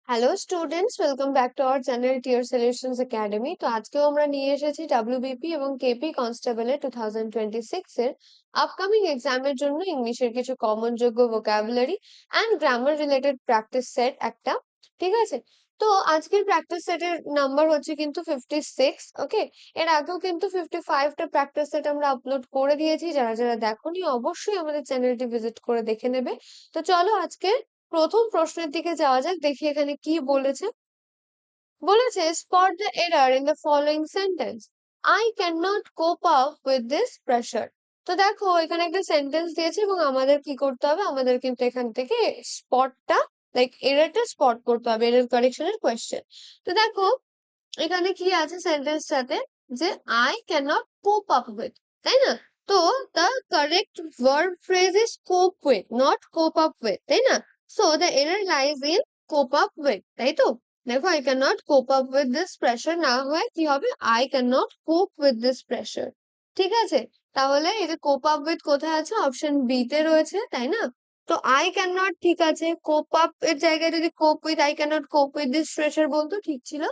Hello students, welcome back to our channel tier solutions academy. তো আজকেও আমরা নিয়ে এসেছি ডাব্লিউবিপি এবং কেপি কনস্টেবলের 2026 এর আপকামিং এক্সামের জন্য ইংলিশের কিছু কমন যোগ্য vocabulary and grammar related practice set একটা। ঠিক আছে, তো আজকের প্র্যাকটিস সেটের নাম্বার হচ্ছে কিন্তু 56। ওকে, এর আগেও কিন্তু 55টা প্র্যাকটিস সেট আমরা আপলোড করে দিয়েছি। যারা যারা দেখোনি অবশ্যই আমাদের চ্যানেলটি ভিজিট করে দেখে নেবে। তো চলো আজকে প্রথম প্রশ্নের দিকে যাওয়া যাক, দেখি এখানে কি বলেছে। বলেছে spot the error in the following sentence. I can not cope up with this pressure. তো দেখো এখানে একটা সেন্টেন্স দিয়েছে এবং আমাদের কি করতে হবে, আমাদের কিন্তু এখান থেকে স্পটটা লাইক এররটা স্পট করতে হবে, এরর কারেকশনের কোয়েশ্চেন। তো দেখো এখানে কি আছে সেন্টেন্সটাতে, যে I can not cope up with, তাই না? তো the correct verb phrase is কোপ with, not cope up with, তাই না? So the error lies in cope up with, তাই তো? দেখো I can not cope up with this pressure না হয়ে কি হবে, আই ক্যান নট কোপ উইথ দিস প্রেশার। ঠিক আছে, তাহলে এই যে কোপ আপ উইথ কোথায় আছে, অপশন বি তে রয়েছে, তাই না? তো আই ক্যান নট ঠিক আছে, কোপ আপ এর জায়গায় যদি কোপ উইথ আই ক্যান নট কোপ উইথ দিস প্রেশার বলতো ঠিক ছিল,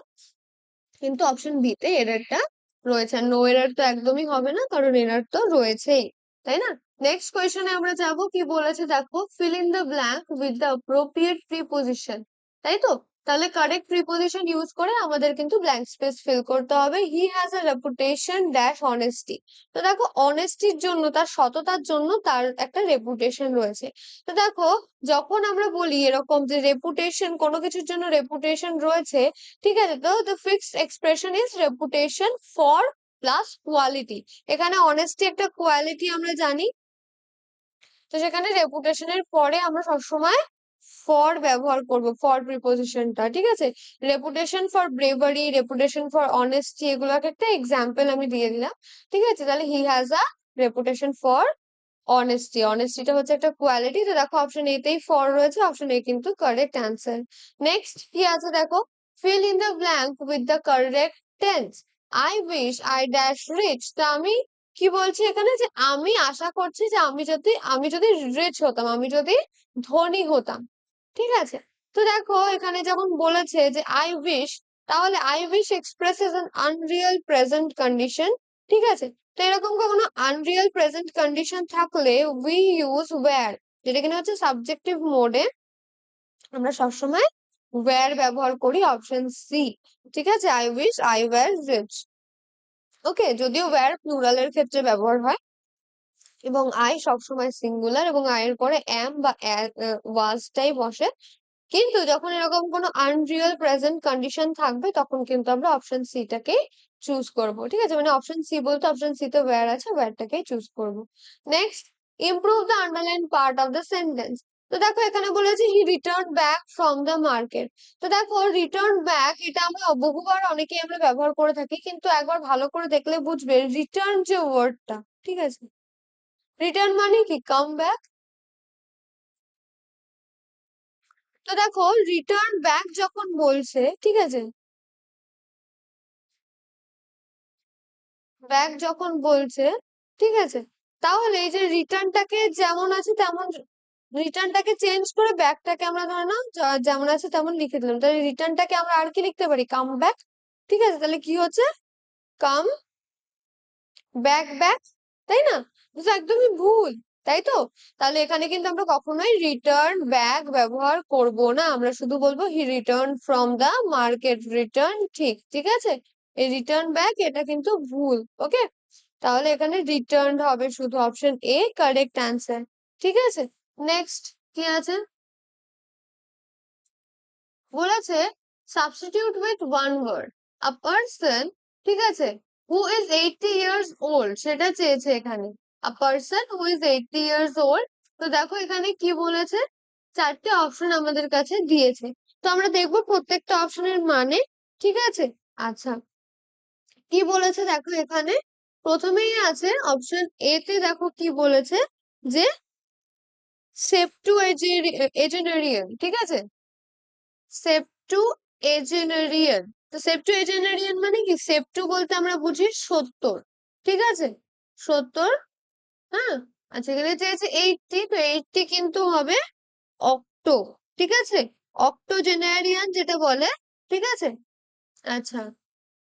কিন্তু অপশন বি তে এররটা রয়েছে। নো এরর তো একদমই হবে না, কারণ এরর তো রয়েছেই, তাই না? নেক্সট কোয়েশ্চনে আমরা যাব, কি বলেছে দেখো, fill in the blank with the appropriate preposition, তাই তো? তাহলে কারেক্ট প্রিপোজিশন ইউজ করে আমাদের কিন্তু ব্ল্যাঙ্ক স্পেস ফিল করতে হবে। হি has a reputation dash honesty. তো দেখো অনেস্টির জন্য, তার সততার জন্য তার একটা রেপুটেশন রয়েছে। তো দেখো যখন আমরা বলি এরকম যে রেপুটেশন, কোনো কিছুর জন্য রেপুটেশন রয়েছে, ঠিক আছে, তো the fixed expression is reputation for plus quality. এখানে অনেস্টি একটা কোয়ালিটি আমরা জানি, তো সেখানে রেপুটেশনের পরে আমরা সবসময় ফর ব্যবহার করব, ফর প্রিপোজিশনটা। ঠিক আছে, reputation for bravery, reputation for honesty, এগুলোকে একটা এক্সাম্পল আমি দিয়ে দিলাম। ঠিক আছে, তাহলে he has a reputation for honesty, অনেস্টিটা হচ্ছে একটা কোয়ালিটি। তো দেখো অপশন এ তেই ফর রয়েছে, অপশন এ কিন্তু কারেক্ট অ্যান্সার। নেক্সট কি আছে দেখো, fill in the blank with the correct tense. I wish I dash rich. তো আমি কি বলছি এখানে, যে আমি আশা করছি যে আমি যদি রিচ হতাম, আমি যদি ধনী হতাম। ঠিক আছে, তো দেখো এখানে যখন বলেছে যে আই উইশ, তাহলে I wish expresses an unreal present condition. ঠিক আছে, তো এরকম কোনো আনরিয়াল প্রেজেন্ট কন্ডিশন থাকলে উই ইউজ ওয়্যার, যেটা কিনা হচ্ছে সাবজেক্টিভ মোডে, আমরা সবসময় ওয়্যার ব্যবহার করি, অপশন সি। ঠিক আছে, I wish I were rich. Okay, যদিও ওয়্যার প্লুরালের ক্ষেত্রে ব্যবহার হয় এবং আই সবসময় সিঙ্গুলার, এবং আয়ের পরে এম বা ওয়াজটাই বসে, কিন্তু যখন এরকম কোনো আনরিয়াল প্রেজেন্ট কন্ডিশন থাকবে তখন কিন্তু আমরা অপশন সি টাকে চুজ করব। ঠিক আছে, মানে অপশন সি বলতে অপশন সি তে ওয়্যার আছে, ওয়্যারটাকেই চুজ করব। Next, improve the underline part of the sentence. তো দেখো এখানে বলেছে he return back from the market. তো দেখো রিটার্ন ব্যাক এটা আমরা বহুবার অনেকেই আমরা ব্যবহার করে থাকি, কিন্তু একবার ভালো করে দেখলে বুঝবে রিটার্ন যে ওয়ার্ডটা, ঠিক আছে, রিটার্ন মানে কি, কাম ব্যাক। তো দেখো রিটার্ন ব্যাক যখন বলছে, ঠিক আছে, ব্যাক যখন বলছে, ঠিক আছে, তাহলে এই যে রিটার্নটাকে যেমন আছে তেমন, রিটার্নটাকে চেঞ্জ করে ব্যাকটাকে আমরা ধরে নাও যেমন আছে তেমন লিখে দিলাম, তাহলে রিটার্নটাকে আমরা আর কি লিখতে পারি, কাম ব্যাক। ঠিক আছে, তাহলে কি হচ্ছে, কাম ব্যাক ব্যাক, তাই না? তো একদমই ভুল, তাই তো? তাহলে এখানে কিন্তু আমরা কখনোই রিটার্ন ব্যাক ব্যবহার করব না, আমরা শুধু বলবো he return from the market. Return ঠিক, ঠিক আছে, এই রিটার্ন ব্যাক এটা কিন্তু ভুল। ওকে, তাহলে এখানে রিটার্ন হবে শুধু, অপশন এ কারেক্ট অ্যান্সার। ঠিক আছে, নেক্সট কি আছে বলেছে, substitute with one word a person. ঠিক আছে, হু ইজ 80 ইয়ার্স ওল্ড, সেটা চেয়েছে এখানে, a person who is 80 years old. তো দেখো এখানে কি বলেছে, চারটে অপশন আমাদের কাছে দিয়েছে, তো আমরা দেখবো প্রত্যেকটা অপশনের মানে। ঠিক আছে, আচ্ছা, কি বলেছে দেখো এখানে, প্রথমেই আছে অপশন এ তে, দেখো কি বলেছে, যে সেপ্টুএজেনারিয়ান। ঠিক আছে, সেপ্টুএজেনারিয়ান। তো সেপ্টুএজেনারিয়ান মানে কি, সেপ্টু বলতে আমরা বুঝি 70। ঠিক আছে, 70। হ্যাঁ, আচ্ছা এখানে চেয়েছে 80, তো 80 কিন্তু হবে অক্টো। ঠিক আছে, অক্টোজেনারিয়ান যেটা বলে, ঠিক আছে। আচ্ছা,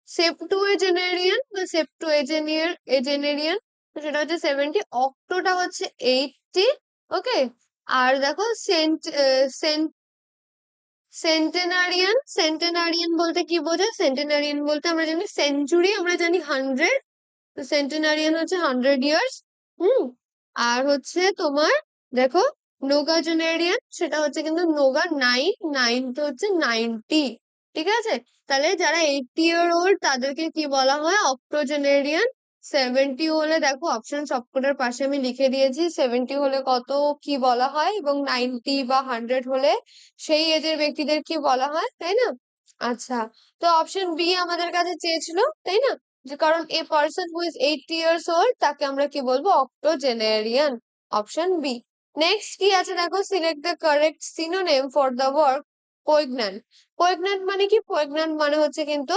সেপ্টুয়েজেনারিয়ান বা এজেনেরিয়ান, সেটা হচ্ছে 70, অক্টোটা হচ্ছে 80, ওকে। আর দেখো সেন্টেনারিয়ান বলতে কি বোঝায়? সেন্টেনারিয়ান বলতে আমরা জানি সেঞ্চুরি, আমরা জানি 100, তো সেন্টেনারিয়ান হচ্ছে 100 ইয়ার্স। হুম। আর হচ্ছে তোমার দেখো নোগাজেনারিয়ান, সেটা হচ্ছে কিন্তু নোগা 9 তো হচ্ছে 90, ঠিক আছে। তাহলে যারা 80 ইয়ার ওল্ড তাদেরকে কি বলা হয়? অক্টোজেনারিয়ান। 70 হলে দেখো অপশন সবকটার পাশে আমি লিখে দিয়েছি, 70 হলে কত কি বলা হয়, এবং 90 বা 100 হলে সেই এজের ব্যক্তিদের কি বলা হয়, তাই না? আচ্ছা, তো অপশন বি আমাদের কাছে চেয়েছিল, তাই না? যে কারণ a person who is 80 years old তাকে আমরা কি বলবো? অক্টোজেনারিয়ান। Option B. নেক্সট কি আছে দেখো, select the correct synonym for the word poignant. Poignant মানে কি? পোইগন্যান্ট মানে হচ্ছে কিন্তু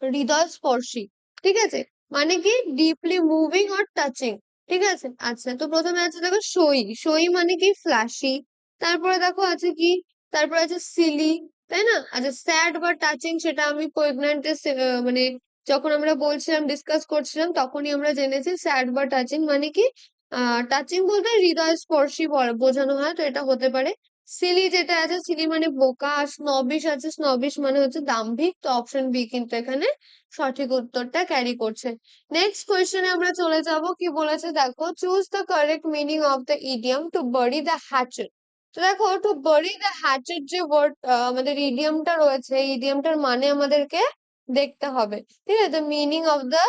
হৃদয়স্পর্শী, ঠিক আছে। মানে কি? ডিপলি মুভিং অর টাচিং, ঠিক আছে। আচ্ছা, তো প্রথমে আছে দেখো সই। সই মানে কি? ফ্ল্যাশি। তারপরে দেখো আছে কি? তারপরে আছে সিলি, তাই না? আচ্ছা, স্যাড বা টাচিং সেটা আমি প্রেগন্যান্টের মানে যখন আমরা বলছিলাম, ডিসকাস করছিলাম, তখনই আমরা জেনেছি স্যাড বা টাচিং মানে কি? টাচিং বলতে হৃদয়স্পর্শী বোঝানো হয়, তো এটা হতে পারে। সিলি যেটা আছে, সিলি মানে বোকা। আর স্নবিশ আছে, স্নবিশ মানে হচ্ছে দাম্ভিক। তো অপশন বি কিন্তু এখানে সঠিক উত্তরটা ক্যারি করছে। নেক্সট কোয়েশ্চেনে আমরা চলে যাব, কি বলেছে দেখো, choose the correct meaning of the idiom to bury the hatchet. তো দেখো, টু বারি দ্য হ্যাচেট যে ওয়ার্ড আমাদের ইডিয়ামটা রয়েছে, ইডিয়ামটার মানে আমাদেরকে দেখতে হবে, ঠিক আছে। The meaning of the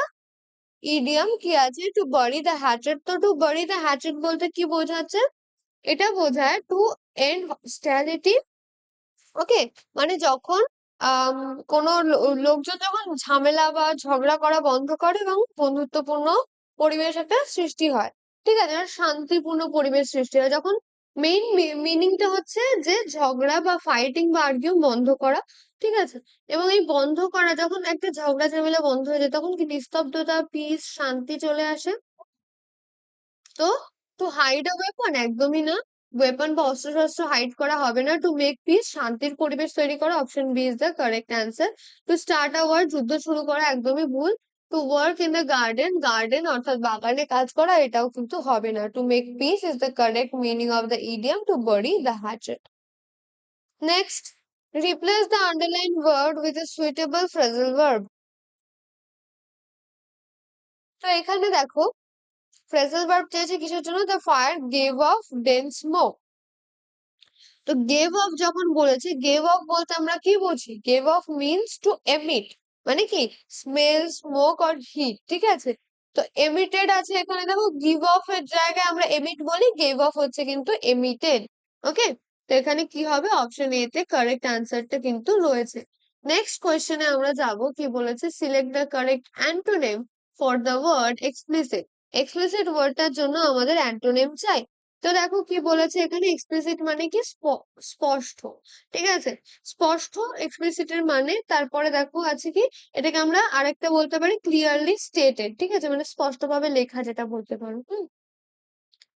idiom কি আছে? To bury the hatchet. তো টু বারি দ্য হ্যাচেট বলতে কি বোঝাচ্ছে? এটা বোঝায় টু এন্ড হস্টিলিটি, ওকে। মানে যখন আম, কোনো লোকজন যখন ঝামেলা বা ঝগড়া করা বন্ধ করে এবং বন্ধুত্বপূর্ণ পরিবেশ একটা সৃষ্টি হয়, ঠিক আছে, আর শান্তিপূর্ণ পরিবেশ সৃষ্টি হয়, যখন মেইন মিনিংটা হচ্ছে যে ঝগড়া বা ফাইটিং বা আর্গিউ বন্ধ করা, ঠিক আছে। এবং এই বন্ধ করা, যখন একটা ঝগড়া ঝামেলা বন্ধ হয়ে যায়, তখন কি নিস্তব্ধতা, পিস, শান্তি চলে আসে। তো টু হাইড আ ওয়েপন, একদমই না। ওয়েপন বা অস্ত্র শস্ত্র হাইড করা হবে না। টু মেক পিস, শান্তির পরিবেশ তৈরি করা, option B is the correct answer. To start a war, যুদ্ধ শুরু করা, একদমই ভুল। To work in the garden, garden অর্থাৎ বাগানে কাজ করা, এটাও কিন্তু হবে না। To make peace is the correct meaning of the idiom to bury the hatchet. Next, replace the underline word with a suitable phrasal verb. তো এখানে দেখো ফ্রেজাল ভার্ব চেয়েছে কিসের জন্য? The fire gave off dense smoke. তো gave off যখন বলেছি, gave off বলতে আমরা কি বুঝি? Gave off means to emit, মানে কি? স্মেল, স্মোক অর হিট, ঠিক আছে। তো এমিটেড আছে এখানে, দেখো গিভ অফ এর জায়গায় আমরা এমিট বলি, গেভ অফ হচ্ছে কিন্তু এমিটেড, ওকে। তো এখানে কি হবে? অপশন এ তে কারেক্ট আনসারটা কিন্তু রয়েছে। নেক্সট কোয়েশ্চেনে আমরা যাব, কি বলেছে, select the correct antonym for the word explicit. Explicit ওয়ার্ডটার জন্য আমাদের অ্যান্টোনিম চাই। তো দেখো কি বলেছে এখানে, এক্সপ্লিসিট মানে কি? স্পষ্ট, ঠিক আছে। স্পষ্ট, এক্সপ্লিসিটের মানে, তারপরে দেখো আছে কি, এটাকে আমরা আরেকটা বলতে পারি ক্লিয়ারলি স্টেটেড, ঠিক আছে, মানে স্পষ্টভাবে লেখা যেটা বলতে পারো,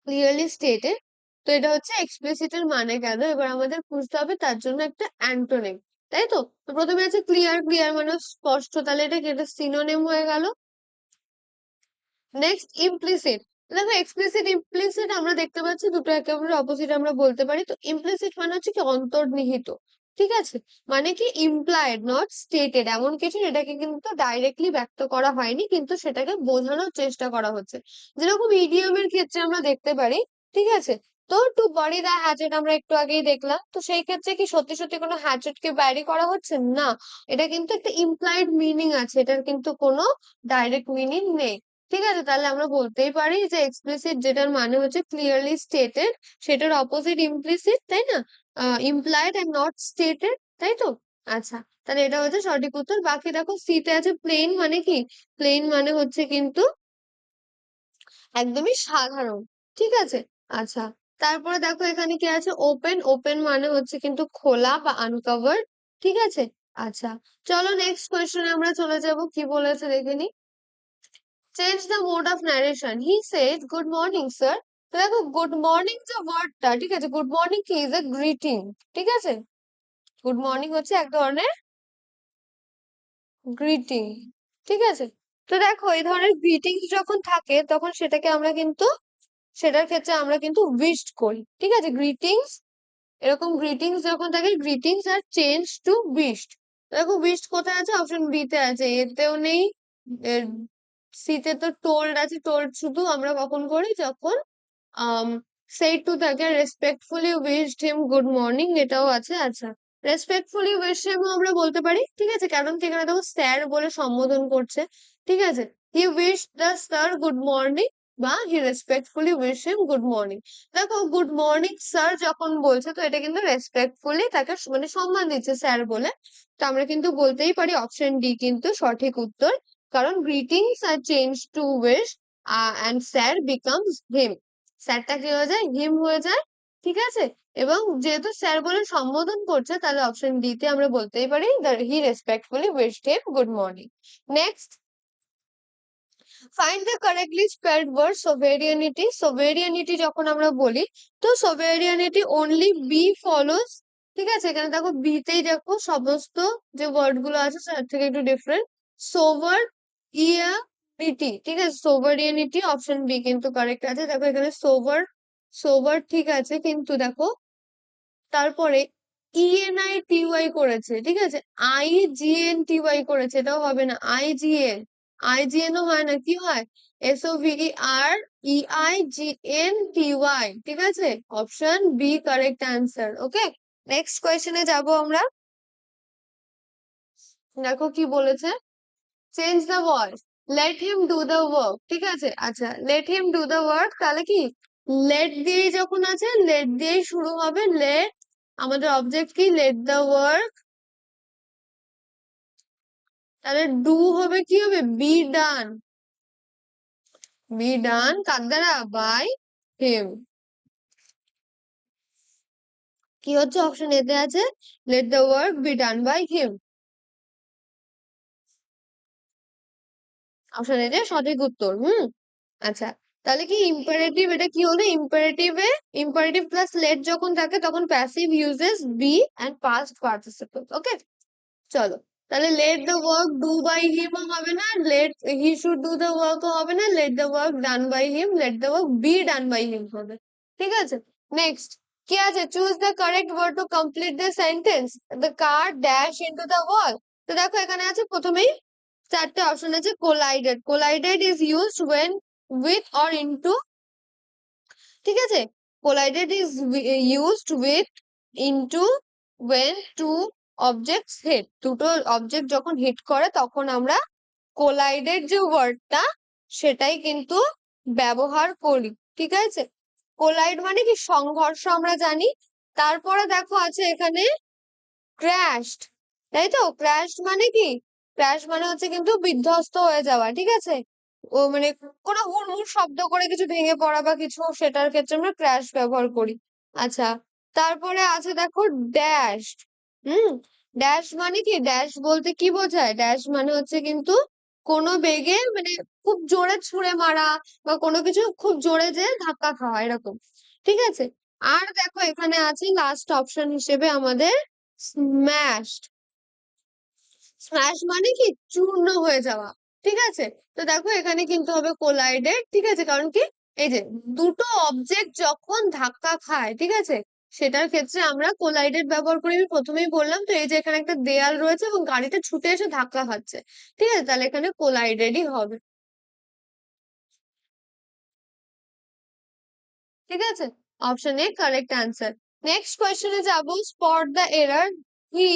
ক্লিয়ারলি স্টেটেড। তো এটা হচ্ছে এক্সপ্লিসিটের মানে গেল। এবার আমাদের খুঁজতে হবে তার জন্য একটা অ্যান্টোনিম, তাই তো। তো প্রথমে আছে ক্লিয়ার, ক্লিয়ার মানে স্পষ্ট, তাহলে এটা কি? এটা সিনোনিম হয়ে গেল। Next, implicit. দেখো এক্সপ্লিসিট, ইমপ্লিসিট আমরা দেখতে পাচ্ছি দুটো একেবারে অপোজিট আমরা বলতে পারি। তো ইমপ্লিসিট মানে হচ্ছে কি? অন্তর্নিহিত, ঠিক আছে। মানে কি? ইমপ্লাইড নট স্টেটেড, এমন কিছু যেটাকে কিন্তু ডাইরেক্টলি ব্যক্ত করা হয়নি, কিন্তু সেটাকে বোঝানোর চেষ্টা করা হচ্ছে। যেরকম ইডিয়মের ক্ষেত্রে আমরা দেখতে পারি, ঠিক আছে। তো টু বারি দা হ্যাচেট আমরা একটু আগেই দেখলাম, তো সেই ক্ষেত্রে কি সত্যি সত্যি কোনো হ্যাচেট কে ব্যারি করা হচ্ছে না? এটা কিন্তু একটা ইমপ্লাইড মিনিং আছে, এটার কিন্তু কোনো ডাইরেক্ট মিনিং নেই, ঠিক আছে। তাহলে আমরা বলতেই পারি যে এক্সপ্লিসিট যেটার মানে হচ্ছে ক্লিয়ারলি স্টেটেড, সেটার অপোজিট ইমপ্লিসিট, তাই না? ইমপ্লাইড এন্ড নট স্টেটেড, তাই তো। আচ্ছা, তাহলে এটা হচ্ছে সঠিক উত্তর। বাকি দেখো সিতে আছে প্লেন, মানে কি? প্লেন মানে হচ্ছে কিন্তু একদমই সাধারণ, ঠিক আছে। আচ্ছা, তারপরে দেখো এখানে কি আছে, ওপেন। ওপেন মানে হচ্ছে কিন্তু খোলা বা আনকভার্ড, ঠিক আছে। আচ্ছা, চলো নেক্সট কোয়েশ্চেনে আমরা চলে যাব, কি বলেছে দেখে নি। Change the mode of narration, he said good morning sir. তো দেখো গুড মর্নিং যে ওয়ার্ডটা, ঠিক আছে, গুড মর্নিং কি? ইজ এ গ্রিটিং, ঠিক আছে। গুড মর্নিং হচ্ছে এক ধরনের গ্রিটিং, ঠিক আছে। তো দেখো এই ধরনের গ্রিটিংস যখন থাকে তখন সেটার ক্ষেত্রে আমরা কিন্তু উইশড করি, ঠিক আছে। গ্রিটিংস, এরকম গ্রিটিংস যখন থাকে, greetings R change to wished. দেখো উইশড কোথায় আছে, অপশন বি তে আছে, এতেও নেই, সি তে তো টোল্ড আছে। টোল্ড শুধু আমরা কখন করি, যখন সেই টু থাকে। Respectfully wished him good morning, এটাও আছে। আচ্ছা, রেসপেক্টফুলি উইশ হিম আমরা বলতে পারি, ঠিক আছে, কারণ কি এখানে দেখো স্যার বলে সম্বোধন করছে, ঠিক আছে। He wish the sir good morning, বা he respectfully wish him good morning. দেখো গুড মর্নিং স্যার যখন বলছে, তো এটা কিন্তু রেসপেক্টফুলি তাকে মানে সম্মান দিচ্ছে স্যার বলে। তো আমরা কিন্তু বলতেই পারি অপশন ডি কিন্তু সঠিক উত্তর, কারণ greetings R change to wish and sir becomes him, স্যারটা কি হয়ে যায়, হিম হয়ে যায়, ঠিক আছে। এবং যেহেতু স্যার বলে সম্বোধন করছে, তাহলে অপশন ডি তে আমরা বলতেই পারি he respectfully wished him good morning. Next, find the correctly spelled word sovereignty. Sovereignty যখন আমরা বলি, তো সোভেরিয়ানিটি অনলি বি ফলোস, ঠিক আছে। এখানে দেখো বি তেই দেখো সমস্ত যে ওয়ার্ড গুলো আছে তার থেকে একটু ডিফারেন্ট। সোভার ইয়ানিটি, ঠিক আছে, সোভারিয়ানিটি অপশন বি কিন্তু কারেক্ট আছে। দেখো এখানে সোভার, সোভার ঠিক আছে, কিন্তু দেখো তারপরে ইএনআই টিওয়াই করেছে, ঠিক আছে, IGNTY করেছে, এটাও হবে না। আইজিএনও হয় না, কি হয়, SOVEREIGNTY, ঠিক আছে। Option B correct answer. Okay, next কোয়েশ্চেনে যাব আমরা। দেখো কি বলেছে, change the voice, let him do the work, ঠিক আছে। আচ্ছা, let him do the work, তাহলে কি লেট দিয়েই যখন আছে, লেট দিয়েই শুরু হবে। লেট, আমাদের অবজেক্ট কি, লেট দ্য ওয়ার্ক, তাহলে ডু হবে, কি হবে, বি ডান, বি ডান কার দ্বারা, বাই হিম। কি হচ্ছে, অপশন এতে আছে let the work be done by him, option এতে সঠিক উত্তর। আচ্ছা, তাহলে কি ইম্পারেটিভ, এটা কি হলো, ইম্পারেটিভে ইম্পারেটিভ প্লাস লেট যখন থাকে তখন passive uses be and past participle. Okay, চলো, তাহলে let the work do by him হবে না, let he should do the work হবে না, let the work done by him, let the work be done by him হবে, ঠিক আছে। Next কি আছে, choose the correct word to complete the sentence, the car dash into the wall. তো দেখো এখানে আছে প্রথমেই চারটে অপশন আছে। কোলাইডেড, collided is used when with or into, ঠিক আছে। Collided is used with into when two objects hit, দুটো অবজেক্ট যখন হিট করে তখন আমরা কোলাইডেড যে ওয়ার্ডটা সেটাই কিন্তু ব্যবহার করি, ঠিক আছে। কোলাইড মানে কি সংঘর্ষ, আমরা জানি। তারপরে দেখো আছে এখানে ক্র্যাশড, তাই তো। ক্র্যাশড মানে কি, ক্র্যাশ মানে হচ্ছে কিন্তু বিধ্বস্ত হয়ে যাওয়া, ঠিক আছে। ও মানে কোনো হুড়মুড় শব্দ করে কিছু ভেঙে পড়া বা কিছু, সেটার ক্ষেত্রে আমরা ক্র্যাশ ব্যবহার করি। আচ্ছা, তারপরে আছে দেখো ড্যাশড। হুম, ড্যাশ মানে কি, ড্যাশ বলতে কি বোঝায়, ড্যাশ মানে হচ্ছে কিন্তু কোনো বেগে মানে খুব জোরে ছুঁড়ে মারা, বা কোনো কিছু খুব জোরে যে ধাক্কা খাওয়া, এরকম, ঠিক আছে। আর দেখো এখানে আছে লাস্ট অপশন হিসেবে আমাদের স্ম্যাশড। স্ম্যাশ মানে কি চূর্ণ হয়ে যাওয়া, ঠিক আছে। তো দেখো এখানে কিন্তু হবে কোলাইডেড, ঠিক আছে, কারণ কি এই যে দুটো অবজেক্ট যখন ধাক্কা খায়, ঠিক আছে, সেটার ক্ষেত্রে আমরা কোলাইডেড ব্যবহার করি। আমি প্রথমেই বললাম, তো এই যে এখানে একটা দেয়াল রয়েছে এবং গাড়িটা ছুটে এসে ধাক্কা খাচ্ছে, ঠিক আছে, তাহলে এখানে কোলাইডেডই হবে, ঠিক আছে। Option A correct answer. Next কোয়েশ্চেনে যাব, spot the error, he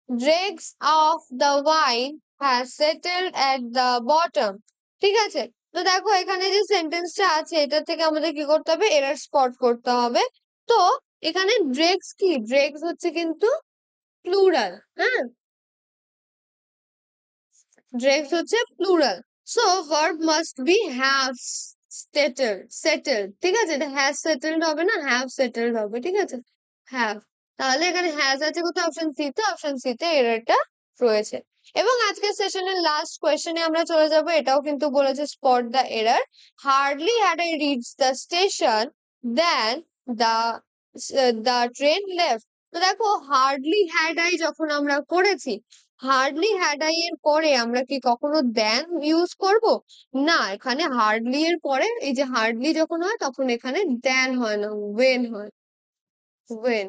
dregs of the wine has settled at the bottom, ঠিক আছে। তো দেখো এখানে যে সেন্টেন্সটা আছে এটা থেকে আমাদের কি করতে হবে, এরর স্পট করতে হবে। তো এখানে ড্রেগস কি, ড্রেগস হচ্ছে কিন্তু প্লুরাল, হ্যাঁ, ড্রেগস হচ্ছে plural. So verb must be have settled, settled, ঠিক আছে, এটা হ্যাজ সেটেলড হবে না, হ্যাভ সেটেলড হবে, ঠিক আছে, হ্যাভ। তাহলে এখানে হ্যাজ আছে কোথায়, অপশন সি তে, অপশন সি তে এররটা রয়েছে। এবং আজকের সেশনের লাস্ট কোয়েশ্চেনে আমরা চলে যাব, এটাও কিন্তু বলেছে spot the error. Hardly had I reach the station then the train left. তো দেখো হার্ডলি হ্যাড আই যখন আমরা করেছি, হার্ডলি হ্যাড আই এর পরে আমরা কি কখনো দেন ইউজ করব? না, এখানে হার্ডলি এর পরে এই যে হার্ডলি যখন হয় তখন এখানে দেন হয় না, ওয়েন হয়, ওয়েন।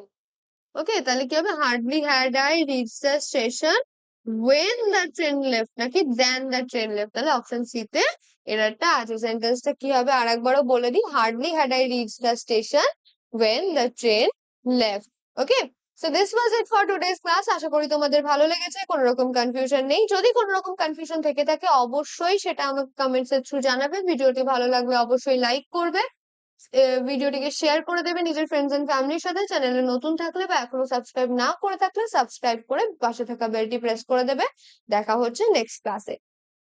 ওকে, তাহলে কি হবে? Hardly had I reach the station when the train left, নাকি দেন দ্য ট্রেন লেফট? তাহলে অপশন সি তে এররটা আছে। সেন্টেন্সটা কি হবে আর একবারও বলে দিই, hardly had I reach the station when the train left. Okay, so this was it for today's class. আশা করি তোমাদের ভালো লেগেছে, কোনো রকম কনফিউশন নেই। যদি কোনো রকম কনফিউশন থেকে থাকে অবশ্যই সেটা আমাকে কমেন্টস এর থ্রু জানাবে। ভিডিওটি ভালো লাগলে অবশ্যই লাইক করবে, ভিডিওটিকে শেয়ার করে দেবে নিজের ফ্রেন্ডস এন্ড ফ্যামিলির সাথে। চ্যানেলে নতুন থাকলে বা এখনো সাবস্ক্রাইব না করে থাকলে সাবস্ক্রাইব করে পাশে থাকা বেলটি প্রেস করে দেবে। দেখা হচ্ছে নেক্সট ক্লাসে।